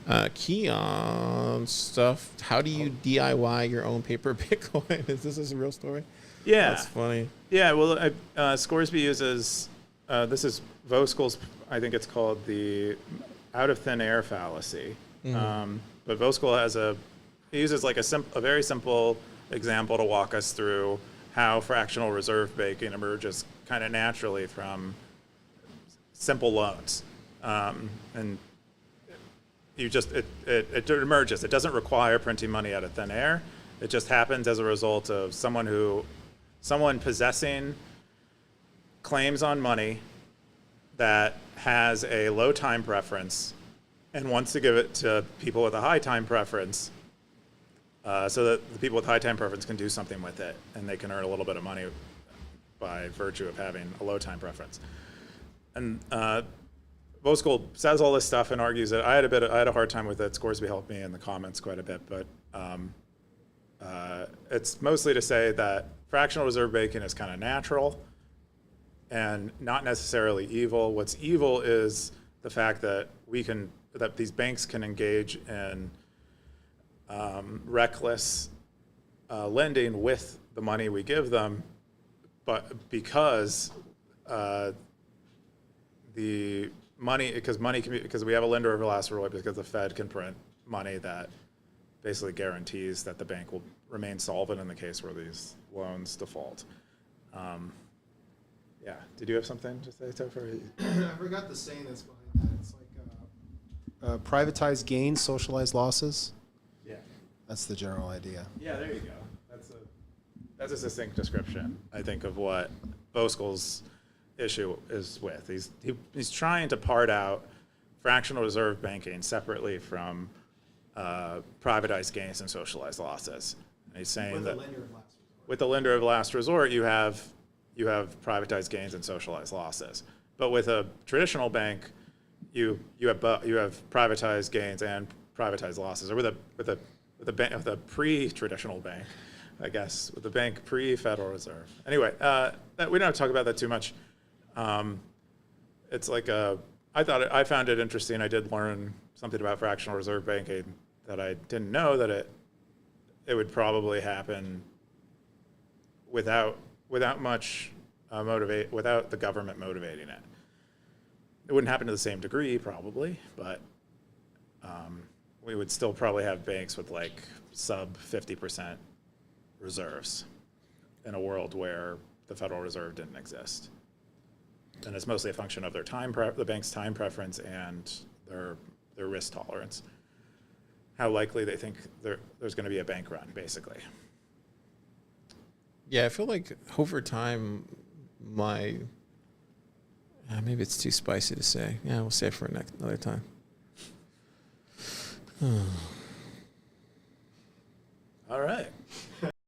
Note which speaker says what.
Speaker 1: Keyan stuff. How do you DIY your own paper Bitcoin? Is this a real story?
Speaker 2: Yeah.
Speaker 1: That's funny.
Speaker 2: Yeah, well, Scoresby uses, this is Voskuil's, I think it's called the out of thin air fallacy. But Voskuil he uses like a very simple example to walk us through how fractional reserve banking emerges kind of naturally from simple loans. And it emerges. It doesn't require printing money out of thin air. It just happens as a result of someone possessing claims on money that has a low time preference and wants to give it to people with a high time preference, so that the people with high time preference can do something with it and they can earn a little bit of money by virtue of having a low time preference. And Voskuil says all this stuff and argues it. I had a hard time with it. Scoresby helped me in the comments quite a bit, but it's mostly to say that fractional reserve banking is kind of natural and not necessarily evil. What's evil is the fact that that these banks can engage in reckless lending with the money we give them, but because because we have a lender of last resort, because the Fed can print money that basically guarantees that the bank will remain solvent in the case where these loans default. Yeah, did you have something to say, Topher?
Speaker 3: I forgot the saying that's behind that. It's like privatized gains, socialized losses.
Speaker 2: Yeah.
Speaker 3: That's the general idea.
Speaker 2: Yeah, there you go. That's a succinct description, I think, of what Voskuil's issue is with. He's trying to part out fractional reserve banking separately from privatized gains and socialized losses. And he's saying that with the lender of last resort, you have privatized gains and socialized losses. But with a traditional bank, you have privatized gains and privatized losses. Or with a pre-traditional bank, I guess, with the bank pre-Federal Reserve. Anyway, we don't talk about that too much. It's like I found it interesting. I did learn something about fractional reserve banking that I didn't know, that it would probably happen without much without the government motivating it. It wouldn't happen to the same degree probably, but we would still probably have banks with like sub 50% reserves in a world where the Federal Reserve didn't exist. And it's mostly a function of the bank's time preference and their risk tolerance. How likely they think there's going to be a bank run, basically.
Speaker 1: Yeah, I feel like over time, maybe it's too spicy to say. Yeah, we'll save it for another time.